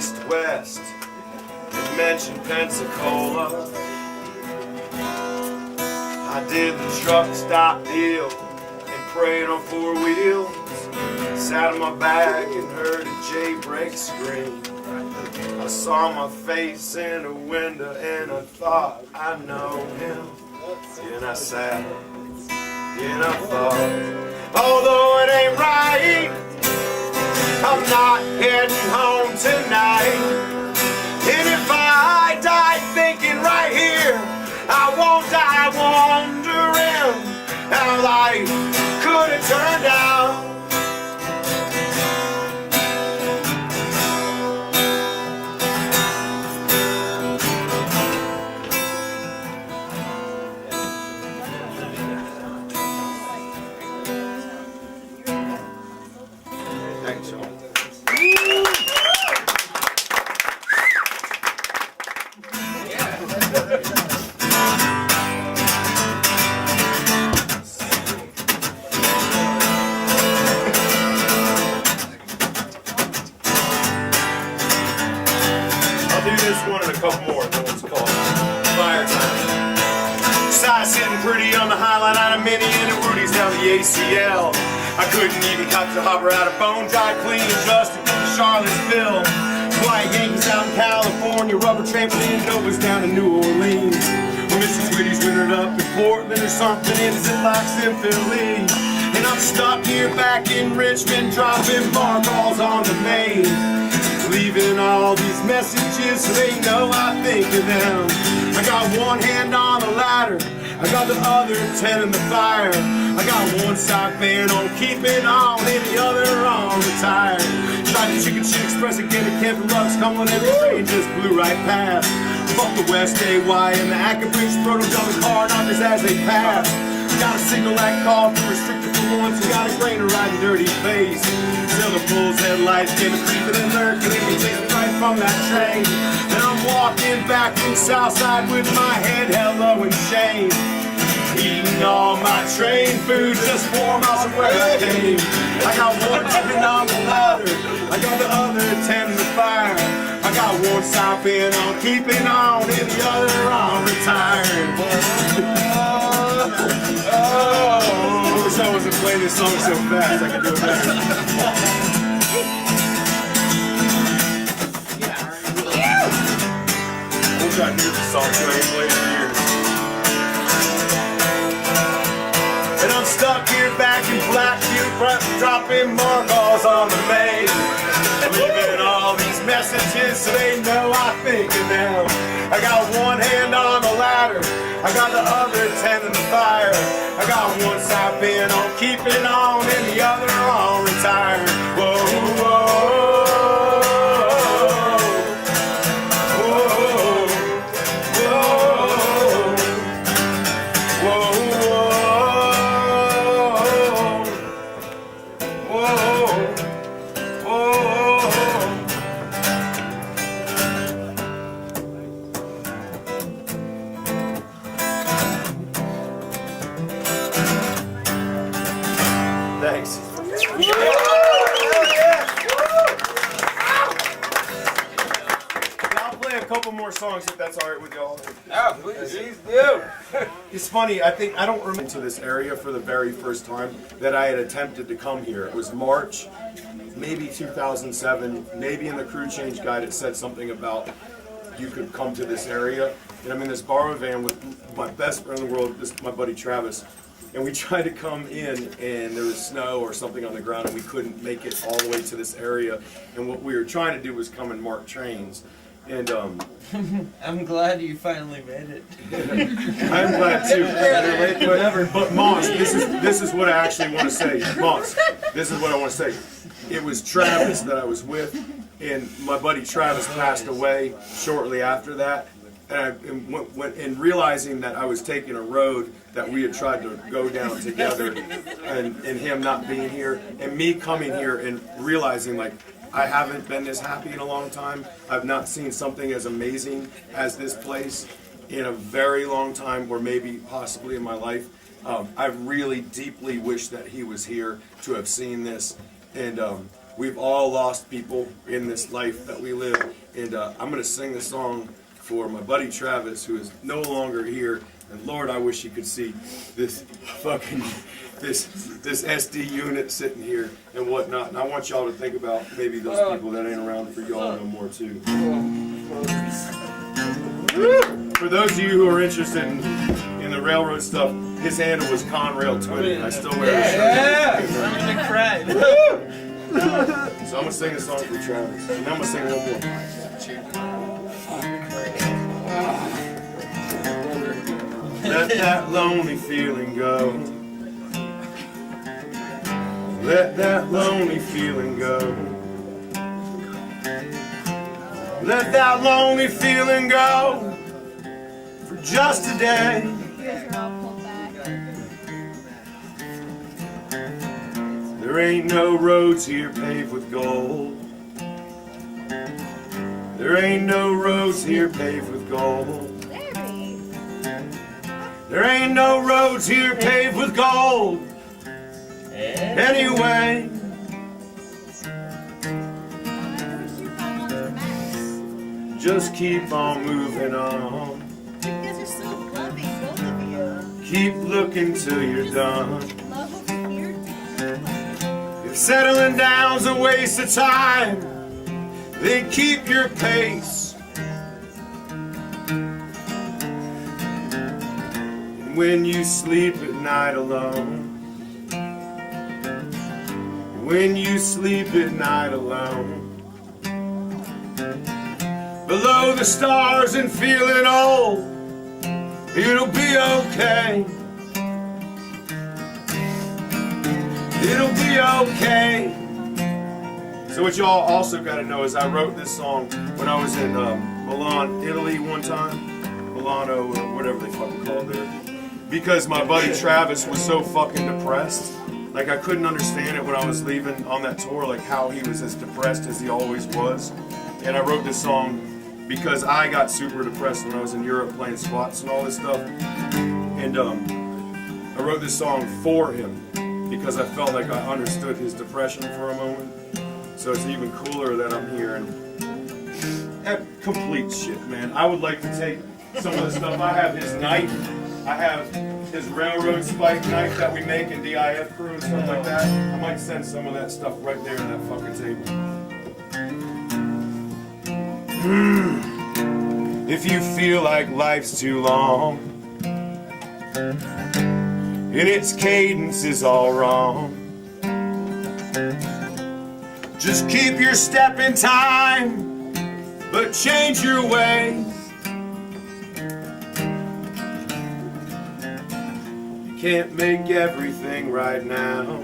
east-west and mentioned Pensacola. I did the truck stop deal and prayed on four wheels. Sat on my back and heard a jailbreak scream. I saw my face in a window and I thought I know him. And I sat and I thought, although it ain't right, I'm not heading home tonight. And if I die thinking right here, I won't die wondering how life could have turned out. Thanks, y'all. I'll do this one and a couple more. That one's called Fire Time. Side sitting pretty on the highline out of Minnie and the Rudy's down the ACL. I couldn't even cut the hopper out of bone dry clean and just to Charlottesville. White Yankees out in California, rubber trampoline Novas down in New Orleans. Well, Mrs. Whitty's wintered up in Portland or something in Ziplocs in Philly. And I'm stuck here back in Richmond, dropping bar calls on the main. Leaving all these messages so they know I think of them. I got one hand on the ladder, I got the other 10 in the fire. I got one side band on keeping on and the other on retired. Tried the Chicken Shit Express again at Camp Rocks, come on every train just blew right past. Fuck the West AY and the Acabridge Proto double car knockers as they pass. Got a signal that call for restricted for ones who got a grainer riding dirty face. Till the bull's headlights get a creeping and lurking and we take right from that train. And I'm walking back from Southside with my head held low in shame. Eating all my train food just 4 miles from where I came. I got one tipping on the ladder, I got the other 10 in the fire. I got one side bent on keeping on and the other on retired. I wish I wasn't playing this song so fast, I could do it better. I wish I knew the song so I ain't played it in years. And I'm stuck here back in Blackview, dropping more calls on the main. Leaving all these messages so they know I think of them. I got one hand on the ladder, I got the other 10 in the fire. I got one side bent on keeping on and the other on retired. Whoa, whoa. Thanks. I'll play a couple more songs if that's all right with y'all. Oh, please do. It's funny, I don't remember to this area for the very first time that I had attempted to come here. It was March, maybe 2007, maybe in the crew change guide it said something about you could come to this area. And I'm in this borrowed van with my best friend in the world, my buddy Travis. And we tried to come in and there was snow or something on the ground and we couldn't make it all the way to this area. And what we were trying to do was come and mark trains. And I'm glad you finally made it. I'm glad too. But Moss, this is what I actually want to say. Moss, this is what I want to say. It was Travis that I was with, and my buddy Travis passed away shortly after that. And realizing that I was taking a road that we had tried to go down together, and him not being here, and me coming here and realizing like I haven't been this happy in a long time. I've not seen something as amazing as this place in a very long time, or maybe possibly in my life. I really deeply wish that he was here to have seen this. And we've all lost people in this life that we live. And I'm going to sing this song for my buddy Travis, who is no longer here. And Lord, I wish you could see this fucking, this SD unit sitting here and whatnot. And I want y'all to think about maybe those people that ain't around for y'all no more too. For those of you who are interested in the railroad stuff, his handle was Conrail Twitty, and I still wear his shirt. I'm gonna cry. So I'm gonna sing a song for Travis, and I'm gonna sing one more. Let that lonely feeling go. Let that lonely feeling go. Let that lonely feeling go for just a day. There ain't no roads here paved with gold. There ain't no roads here paved with gold. There ain't no roads here paved with gold. Anyway, just keep on moving on. You guys are so loving, both of you. Keep looking till you're done. Love over here. If settling down's a waste of time, then keep your pace. And when you sleep at night alone, when you sleep at night alone, below the stars and feeling old, it'll be okay. It'll be okay. So what y'all also got to know is I wrote this song when I was in Milan, Italy one time. Milano, or whatever they fucking call it there. Because my buddy Travis was so fucking depressed. Like, I couldn't understand it when I was leaving on that tour, like how he was as depressed as he always was. And I wrote this song because I got super depressed when I was in Europe playing spots and all this stuff. And I wrote this song for him because I felt like I understood his depression for a moment. So it's even cooler that I'm here and that complete shit, man. I would like to take some of the stuff. I have his knife. I have his railroad spike knife that we make in DIF crew and stuff like that. I might send some of that stuff right there to that fucking table. If you feel like life's too long and its cadence is all wrong, just keep your step in time, but change your ways. You can't make everything right now,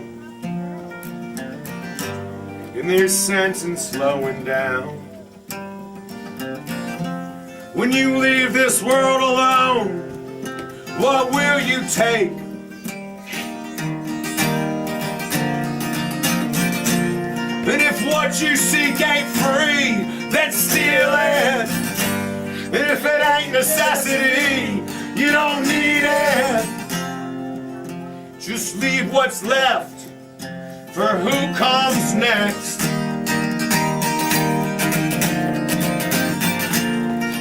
and there's sense in slowing down. When you leave this world alone, what will you take? And if what you seek ain't free, then steal it. And if it ain't necessity, you don't need it. Just leave what's left for who comes next.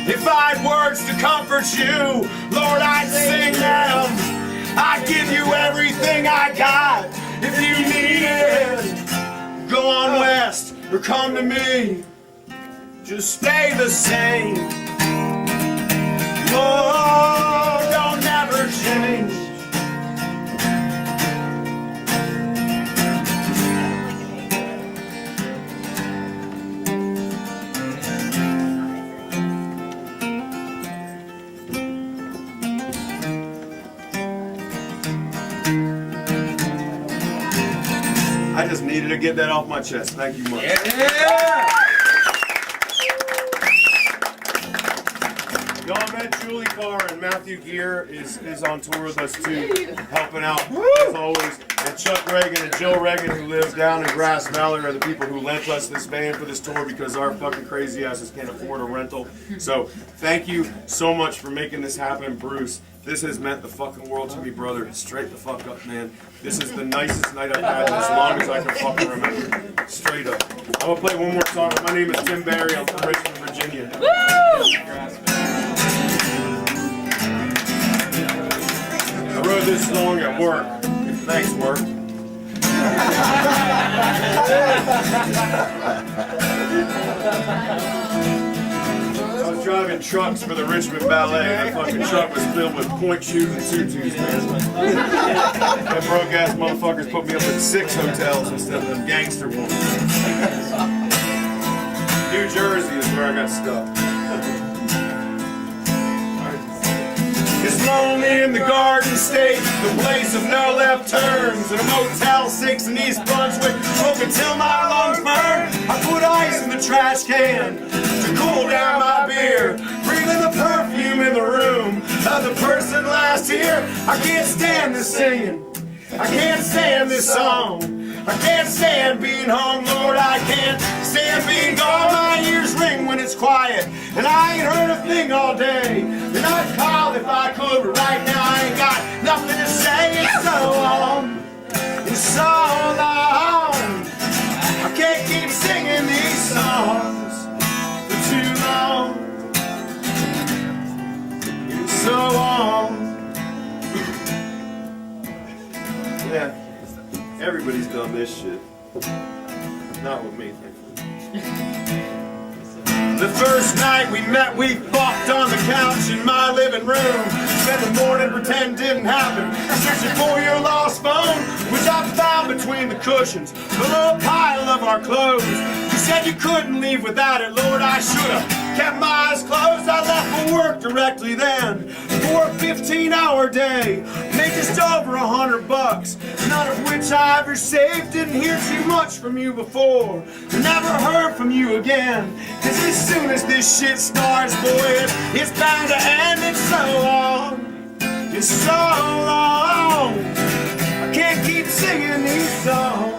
If I had words to comfort you, Lord, I'd sing them. I'd give you everything I got if you need it. Go on west or come to me. Just stay the same. Oh, don't never change. I just needed to get that off my chest. Thank you much. Yeah. Y'all met Julie Carr and Matthew Gear is on tour with us too, helping out as always. And Chuck Reagan and Jill Reagan, who live down in Grass Valley, are the people who lent us this van for this tour because our fucking crazy asses can't afford a rental. So thank you so much for making this happen, Bruce. This has meant the fucking world to me, brother. Straight the fuck up, man. This is the nicest night I've had in as long as I can fucking remember. Straight up. I'm gonna play one more song. My name is Tim Barry. I'm from Richmond, Virginia. I wrote this song at work. Thanks, work. I was driving trucks for the Richmond Ballet, and the fucking truck was filled with point shoes and tutus, man. That broke ass motherfuckers put me up at 6 hotels instead of them gangster ones. New Jersey is where I got stuck. It's lonely in the Garden State, the place of no left turns. In a Motel 6 in East Brunswick, smoking till my lungs burn. I put ice in the trash can to cool down my beer, breathing the perfume in the room of the person last year. I can't stand this singing, I can't stand this song. I can't stand being home, Lord, I can't stand being gone. My ears ring when it's quiet, and I ain't heard a thing all day. And I'd call if I could, but right now I ain't got nothing to say. It's so long, it's so long. I can't keep singing these songs for too long. It's so long. Yeah. Everybody's done this shit. Not with me, thankfully. The first night we met, we fucked on the couch in my living room. Spent the morning pretend didn't happen, searching for your lost phone, which I found between the cushions, the little pile of our clothes. You said you couldn't leave without it, Lord, I should've kept my eyes closed. I left for work directly then, for a 15-hour day, made just over $100, none of which I ever saved. Didn't hear too much from you before, never heard from you again. Cause as soon as this shit starts, boy, it's bound to end. It's so long, it's so long. I can't keep singing these songs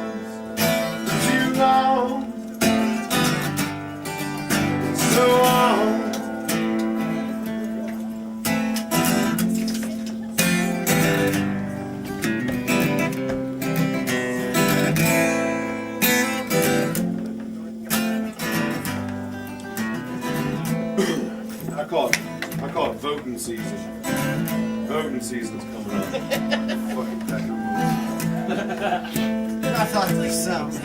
for too long. It's so long. I call it voting season. Voting season's coming up. Fucking pecker. I thought this sounds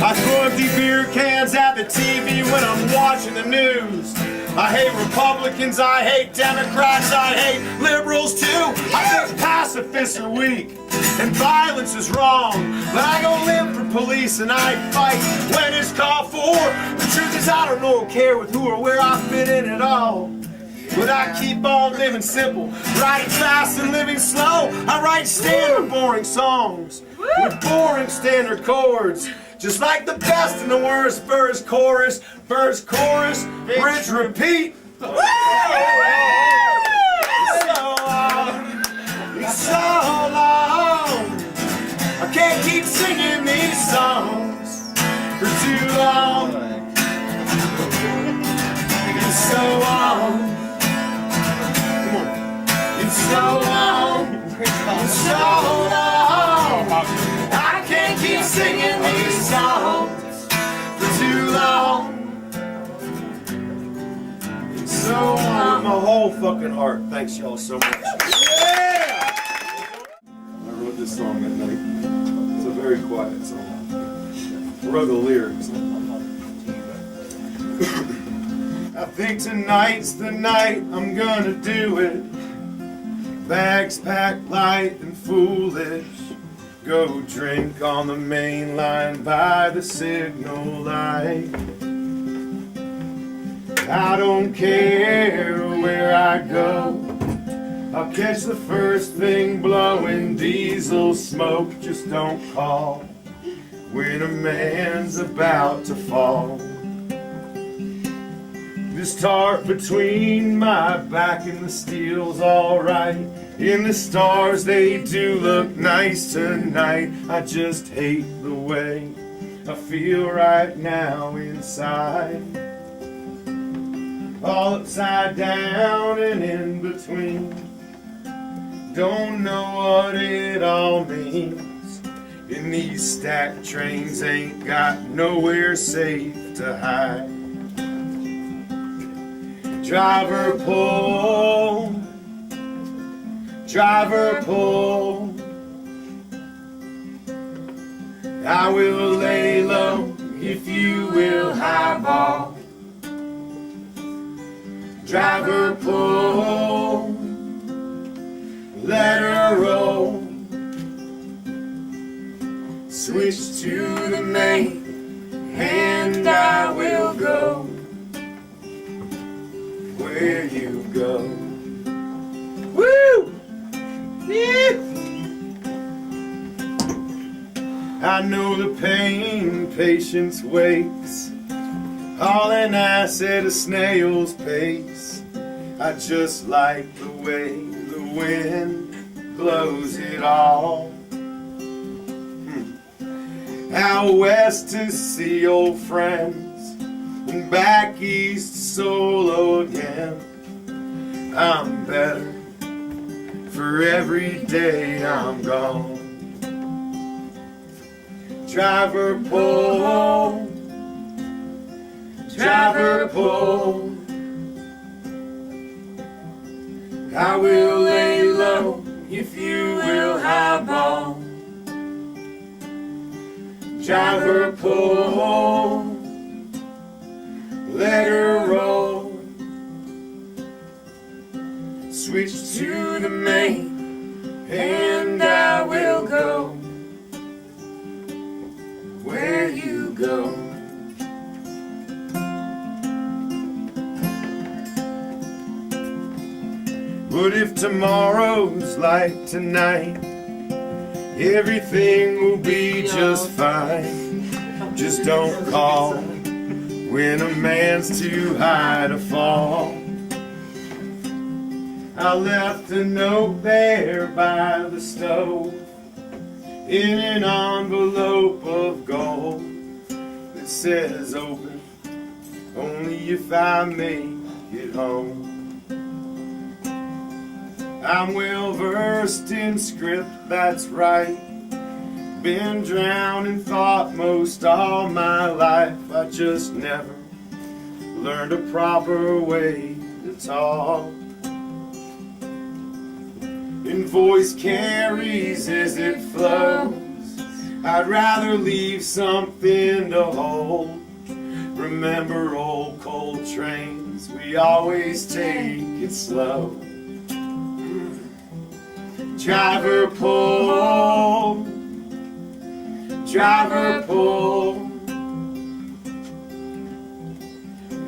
I throw empty beer cans at the TV when I'm watching the news. I hate Republicans, I hate Democrats, I hate liberals too. I think pacifists are weak and violence is wrong, but I go live for police and I fight when it's called for. The truth is I don't care with who or where I fit in at all. But I keep on living simple, writing fast and living slow. I write standard boring songs with boring standard chords, just like the best and the worst. Verse, chorus, bridge, repeat. It's so long, it's so long. I can't keep singing these songs for too long. It's so long. It's so long, it's so long. I can't keep singing these songs for too long. It's so long. With my whole fucking heart. Thanks y'all so much. Yeah! I wrote this song at night. It's a very quiet song. I wrote the lyrics. I think tonight's the night I'm gonna do it. Bags packed light and foolish. Go drink on the main line by the signal light. I don't care where I go. I'll catch the first thing blowing diesel smoke. Just don't call when a man's about to fall. This tarp between my back and the steel's alright. In the stars they do look nice tonight. I just hate the way I feel right now inside. All upside down and in between. don't know what it all means. And these stacked trains ain't got nowhere safe to hide. Driver pull, driver pull. I will lay low if you will highball. Driver pull, let her roll. Switch to the main, and I will go where you go. Woo! Yeah. I know the pain patience waits, hauling ass at a snail's pace. I just like the way the wind blows it all. Out west to see old friends, and back east solo again. I'm better for every day I'm gone. Driver pull, driver pull. I will lay low if you will highball. Driver pull, let her roll. Switch to the main, and I will go where you go. But if tomorrow's like tonight, everything will be just fine. Just don't call when a man's too high to fall. I left a note there by the stove in an envelope of gold that says open only if I make it home. I'm well versed in script, that's right. Been drowned in thought most all my life. I just never learned a proper way to talk. And voice carries as it flows. I'd rather leave something to hold. Remember old cold trains, we always take it slow. Driver pull, driver pull.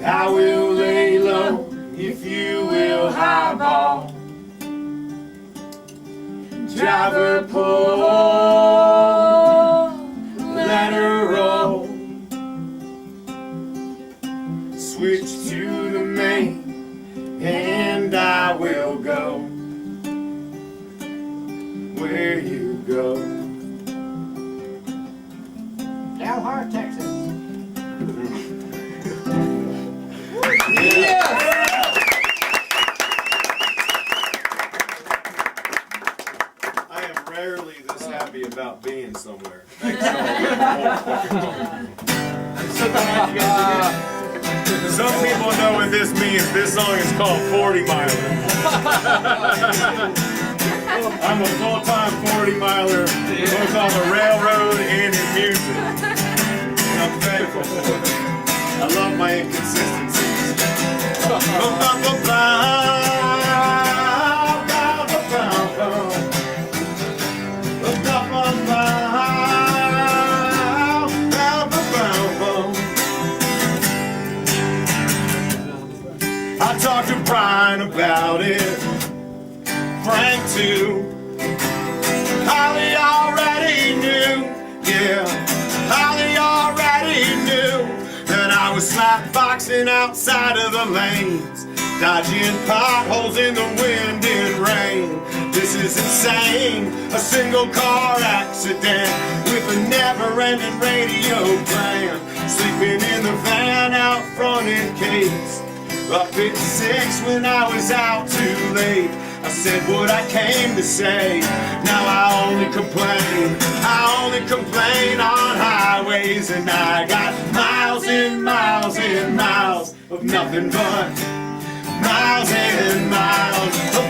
I will lay low if you will highball. Driver pull, let her roll. Switch to the main, and I will go where you go. Dalhart, Texas. I am rarely this happy about being somewhere. Thanks Some people know what this means. This song is called 40 Miler. I'm a full-time 40-miler, both on the railroad and in music. And I'm thankful for it. I love my inconsistencies. I talked to Brian about it, Frank too. Holly already knew, yeah. Holly already knew that I was slapboxing outside of the lanes, dodging potholes in the wind and rain. This is insane, a single car accident with a never-ending radio playing. Sleeping in the van out front in case. Up at 6 when I was out too late. I said what I came to say. Now I only complain on highways, and I got miles and miles and miles of nothing but miles and miles of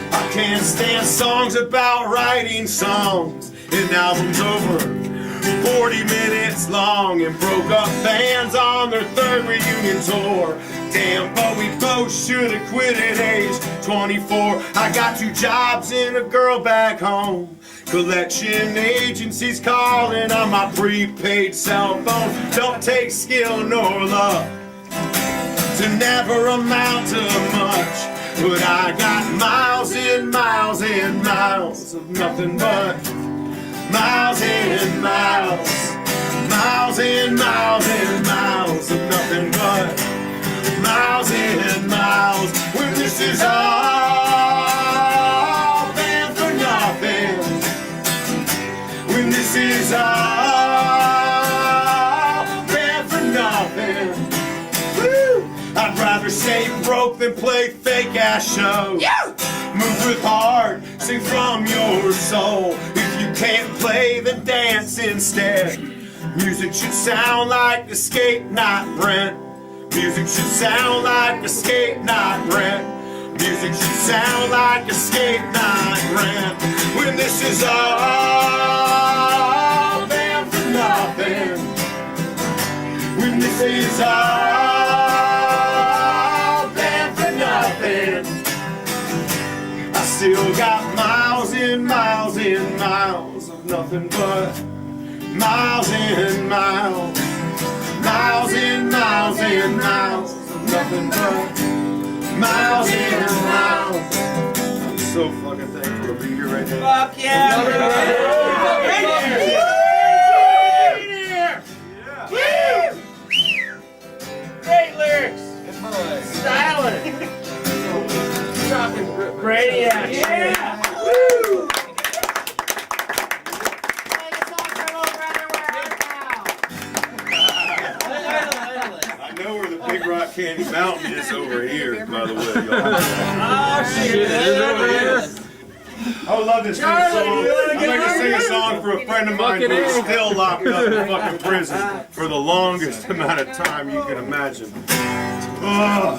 I can't stand songs about writing songs and albums over 40 minutes long, and broke up bands on their third reunion tour. Damn, but we both should have quit at age 24. I got 2 jobs and a girl back home. Collection agencies calling on my prepaid cell phone. Don't take skill nor luck to never amount to much. But I got miles and miles and miles of nothing but miles and miles, miles and miles and miles of nothing but miles and miles. When this is all been for nothing, when this is all been for nothing, woo! I'd rather stay broke than play fake ass shows. Yeah! Move with heart, sing from your soul. If you can't play, then dance instead. Music should sound like Escape, not Brent. Music should sound like Escape, not Brent. Music should sound like Escape, not Brent. When this is all been for nothing, when this is all been for nothing, I still got miles and miles and miles of nothing but miles and miles, miles and miles and miles of nothing but miles and miles. I'm so fucking thankful to be here right now. Fuck yeah! Great lyrics. Styling. Brady action. Yeah. Woo. I know where the Big Rock Candy Mountain is over here, by the way, y'all. Oh shit, it is over here. I would love to sing a song. I'd like to sing a song for a friend of mine who's still locked up in fucking prison for the longest amount of time you can imagine. Oh.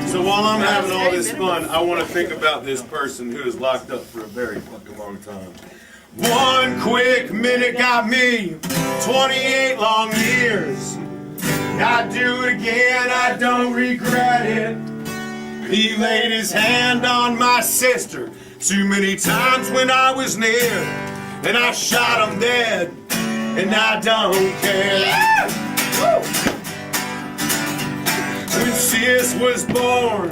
So while I'm having all this fun, I want to think about this person who is locked up for a very fucking long time. 1 quick minute got me 28 long years. I'd do it again, I don't regret it. He laid his hand on my sister too many times when I was near, and I shot him dead, and I don't care. Yeah! When sis was born,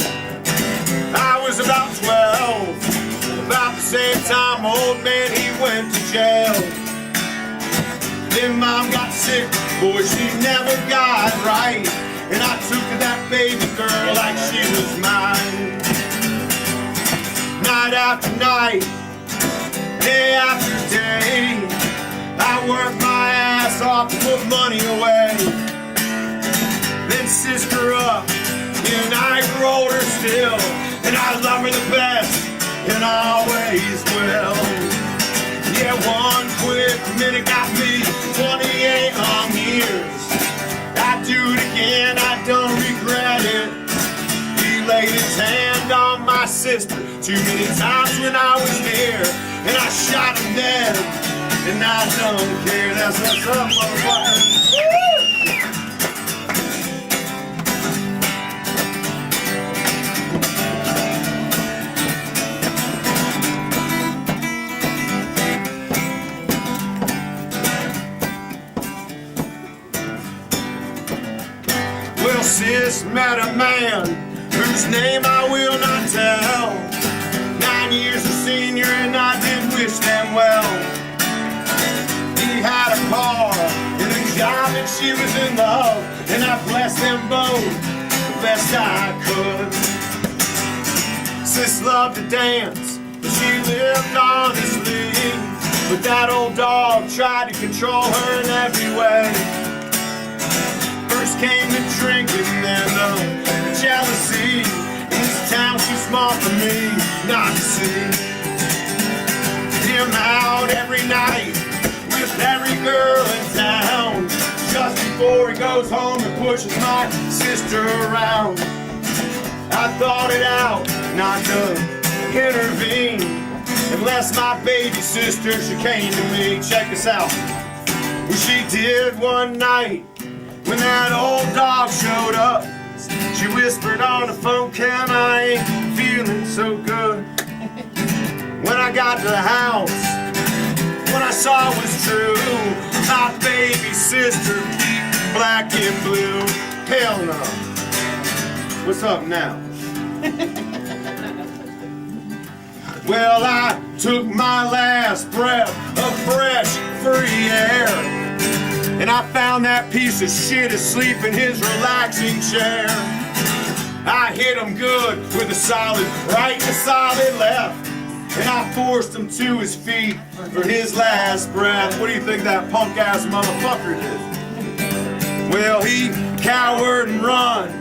I was about 12. About the same time old man, he went to jail. Then mom got sick, boy, she never got right, and I took to that baby girl like she was mine. Night after night, day after day, I worked my ass off to put money away. Then sis grew up, and I grew older still, and I love her the best, and always will. Yeah, 1 quick minute got me 28 long years. I'd do it again, I don't regret it. He laid his hand on my sister too many times when I was near, and I shot him dead, and I don't care. That's what's up, motherfucker. Well, sis met a man whose name I will not tell. 9 years a senior, and I did wish them well. He had a car and a job, and she was in love, and I blessed them both the best I could. Sis loved to dance, She lived honestly, but that old dog tried to control her in every way. First came the drinking, then the jealousy. In this town too small for me not to see. Him out every night with every girl in town, just before he goes home and pushes my sister around. I thought it out not to intervene, unless my baby sister, she came to me. Check this out. Well, she did one night when that old dog showed up. She whispered on the phone, Ken, I ain't feeling so good. When I got to the house, what I saw was true. My baby sister, deep black and blue. Hell no. What's up now? Well, I took my last breath of fresh, free air, and I found that piece of shit asleep in his relaxing chair. I hit him good with a solid right and a solid left, and I forced him to his feet for his last breath. What do you think that punk-ass motherfucker did? Well, he cowered and run,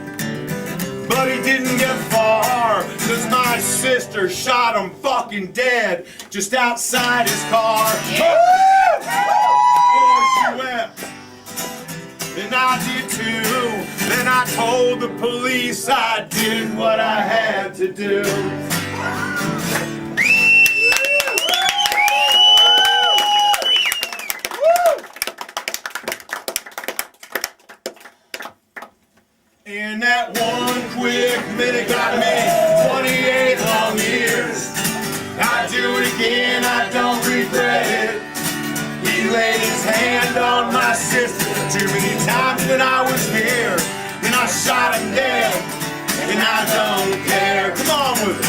but he didn't get far, 'cause my sister shot him fucking dead just outside his car. Before she wept, and I did too. Then I told the police I did what I had to do. And that one quick minute got me 28 long years. I'd do it again, I don't regret it. He laid his hand on my sister too many times when I was here, and I shot him dead, and I don't care. Come on with it.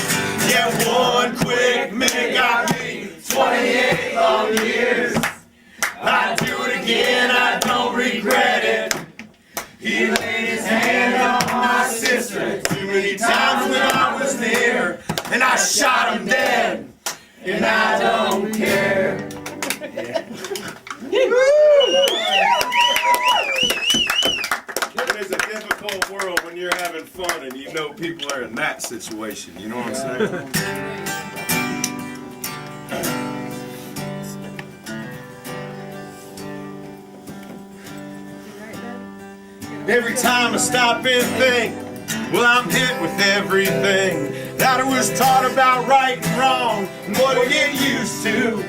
Yeah, one quick minute got me 28 long years. I'd do it again, I don't regret it. He laid his hand on my sister too many times when I was near, and I shot him dead, and I don't care. It is a difficult world when you're having fun and you know people are in that situation. You know what I'm saying? Every time I stop and think, well, I'm hit with everything that I was taught about right and wrong and what I get used to.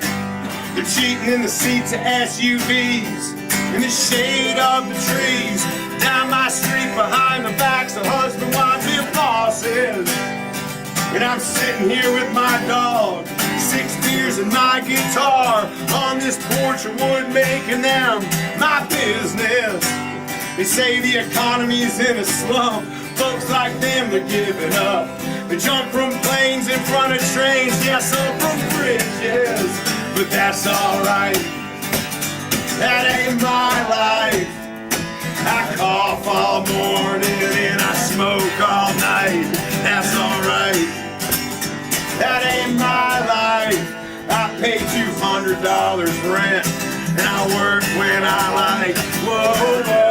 They're cheating in the seats of SUVs, in the shade of the trees, down my street behind the backs of husband, wives, and bosses. And I'm sitting here with my dog, 6 beers and my guitar, on this porch of wood, making them my business. They say the economy's in a slump, folks like them are giving up. They jump from planes in front of trains, yeah, some from bridges, but that's alright. That ain't my life. I cough all morning and I smoke all night, that's alright. That ain't my life. I pay $200 rent, and I work when I like. Whoa, whoa.